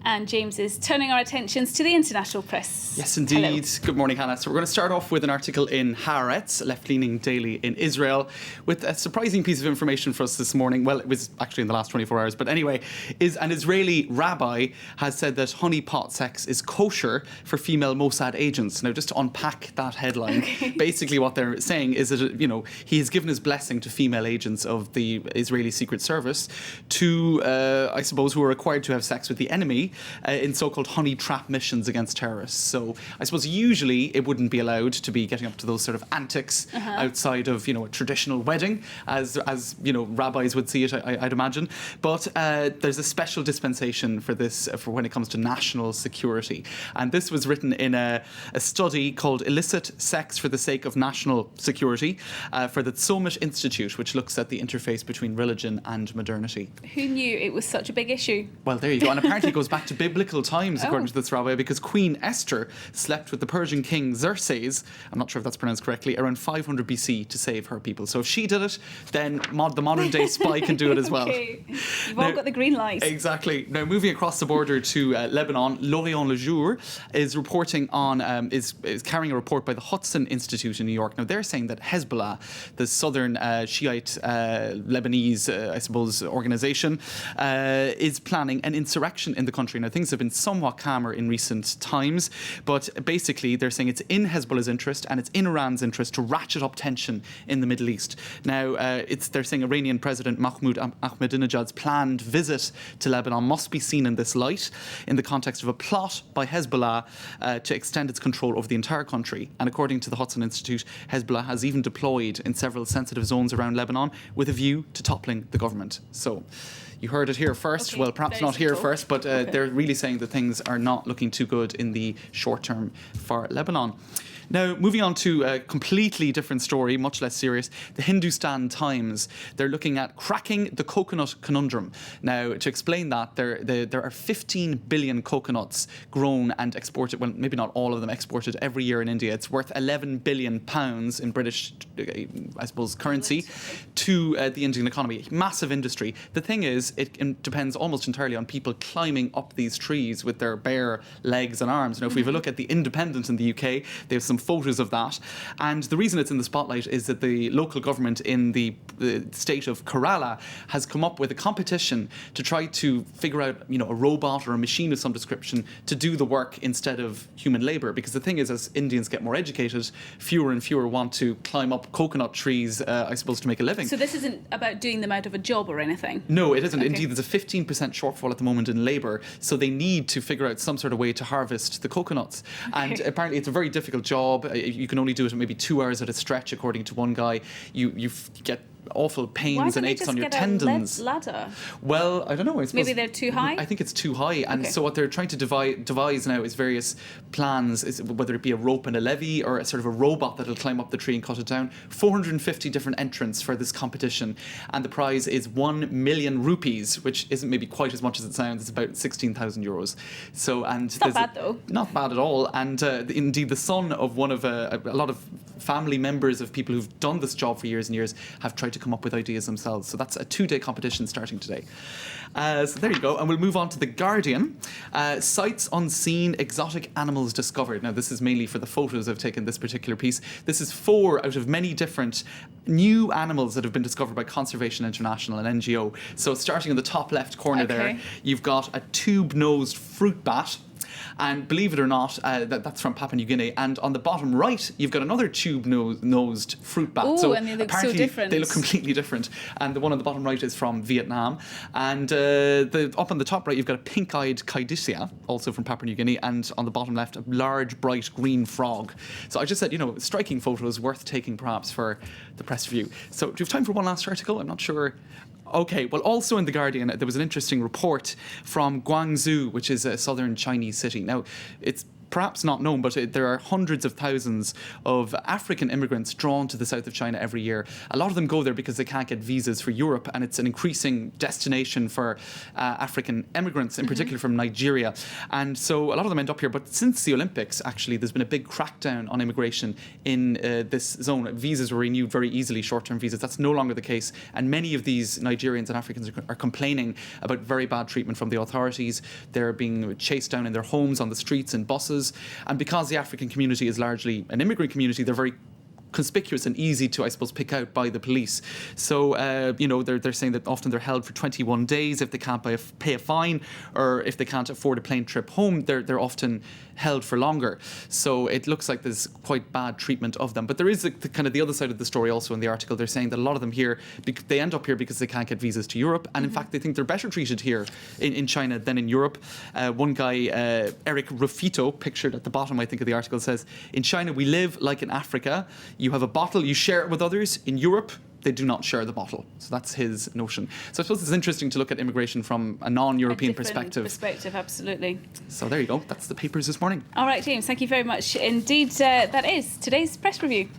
And James is turning our attentions to the international press. Yes, indeed. Hello. Good morning, Hannah. So we're going to start off with an article in Haaretz, left-leaning daily in Israel, with a surprising piece of information for us this morning. Well, it was actually in the last 24 hours, but anyway, an Israeli rabbi has said that honeypot sex is kosher for female Mossad agents. Now, just to unpack that headline, basically what they're saying is that, he has given his blessing to female agents of the Israeli Secret Service to, I suppose, who are required to have sex with the enemy in so-called honey trap missions against terrorists. So I suppose usually it wouldn't be allowed to be getting up to those sort of antics outside of, a traditional wedding, as rabbis would see it, I'd imagine. But there's a special dispensation for this, for when it comes to national security. And this was written in a study called Illicit Sex for the Sake of National Security for the Tzomit Institute, which looks at the interface between religion and modernity. Who knew it was such a big issue? Well, there you go. And apparently it goes back to biblical times, according to this rabbi, because Queen Esther slept with the Persian king Xerxes, I'm not sure if that's pronounced correctly, around 500 BC to save her people. So if she did it, then the modern day spy can do it as well. Okay. You've all got the green light. Exactly. Now, moving across the border to Lebanon, L'Orient Le Jour is reporting on, is carrying a report by the Hudson Institute in New York. Now, they're saying that Hezbollah, the southern Shiite Lebanese, I suppose, organization, is planning an insurrection in the country. Now, things have been somewhat calmer in recent times, but basically they're saying it's in Hezbollah's interest and it's in Iran's interest to ratchet up tension in the Middle East. Now, they're saying Iranian President Mahmoud Ahmadinejad's planned visit to Lebanon must be seen in this light, in the context of a plot by Hezbollah to extend its control over the entire country. And according to the Hudson Institute, Hezbollah has even deployed in several sensitive zones around Lebanon with a view to toppling the government. So, you heard it here first. Okay, well, perhaps not here first, but they're really saying that things are not looking too good in the short term for Lebanon. Now, moving on to a completely different story, much less serious, the Hindustan Times. They're looking at cracking the coconut conundrum. Now, to explain that, there are 15 billion coconuts grown and exported, well, maybe not all of them exported every year in India. It's worth £11 billion in British, I suppose, currency to the Indian economy. Massive industry. The thing is, it depends almost entirely on people climbing up these trees with their bare legs and arms. Now, if we have a look at The Independent in the UK, they have some photos of that. And the reason it's in the spotlight is that the local government in the state of Kerala has come up with a competition to try to figure out, a robot or a machine of some description to do the work instead of human labour. Because the thing is, as Indians get more educated, fewer and fewer want to climb up coconut trees, I suppose, to make a living. So this isn't about doing them out of a job or anything? No, it isn't. Okay. Indeed, there's a 15% shortfall at the moment in labour, so they need to figure out some sort of way to harvest the coconuts. Okay. And apparently it's a very difficult job. You can only do it maybe 2 hours at a stretch, according to one guy. You get awful pains and aches on your tendons. Why don't they just get a ladder? Well, I don't know. I suppose maybe they're too high? I think it's too high. And so what they're trying to devise now is various plans, whether it be a rope and a levy or a sort of a robot that'll climb up the tree and cut it down. 450 different entrants for this competition. And the prize is 1 million rupees, which isn't maybe quite as much as it sounds. It's about 16,000 euros. So, and it's not bad, though. Not bad at all. And indeed, the son of one of a lot of family members of people who've done this job for years and years have tried to come up with ideas themselves. So that's a 2-day competition starting today. So there you go. And we'll move on to The Guardian. Sights unseen, exotic animals discovered. Now, this is mainly for the photos I've taken this particular piece. This is 4 out of many different new animals that have been discovered by Conservation International, an NGO. So starting in the top left corner there, you've got a tube-nosed fruit bat. And believe it or not, that's from Papua New Guinea. And on the bottom right, you've got another tube-nosed fruit bat. Oh, and they look so different. They look completely different. And the one on the bottom right is from Vietnam. And up on the top right, you've got a pink-eyed caducea, also from Papua New Guinea. And on the bottom left, a large, bright green frog. So I just said, striking photos worth taking perhaps for the press review. So do you have time for one last article? I'm not sure. Okay, well, also in The Guardian, there was an interesting report from Guangzhou, which is a southern Chinese city. Now, it's perhaps not known, but there are hundreds of thousands of African immigrants drawn to the south of China every year. A lot of them go there because they can't get visas for Europe, and it's an increasing destination for African immigrants, in particular from Nigeria. And so a lot of them end up here. But since the Olympics, actually, there's been a big crackdown on immigration in this zone. Visas were renewed very easily, short-term visas. That's no longer the case. And many of these Nigerians and Africans are complaining about very bad treatment from the authorities. They're being chased down in their homes, on the streets, in buses. And because the African community is largely an immigrant community, they're very conspicuous and easy to, I suppose, pick out by the police. So, they're saying that often they're held for 21 days if they can't pay a fine, or if they can't afford a plane trip home, they're often held for longer. So it looks like there's quite bad treatment of them. But there is the other side of the story also in the article. They're saying that a lot of them here, they end up here because they can't get visas to Europe. And in fact, they think they're better treated here in China than in Europe. One guy, Eric Rufito, pictured at the bottom, I think, of the article, says, "In China, we live like in Africa. You have a bottle, you share it with others. In Europe, they do not share the bottle." So that's his notion. So I suppose it's interesting to look at immigration from a non-European perspective. Absolutely. So there you go. That's the papers this morning. All right, James, thank you very much indeed. That is today's press review.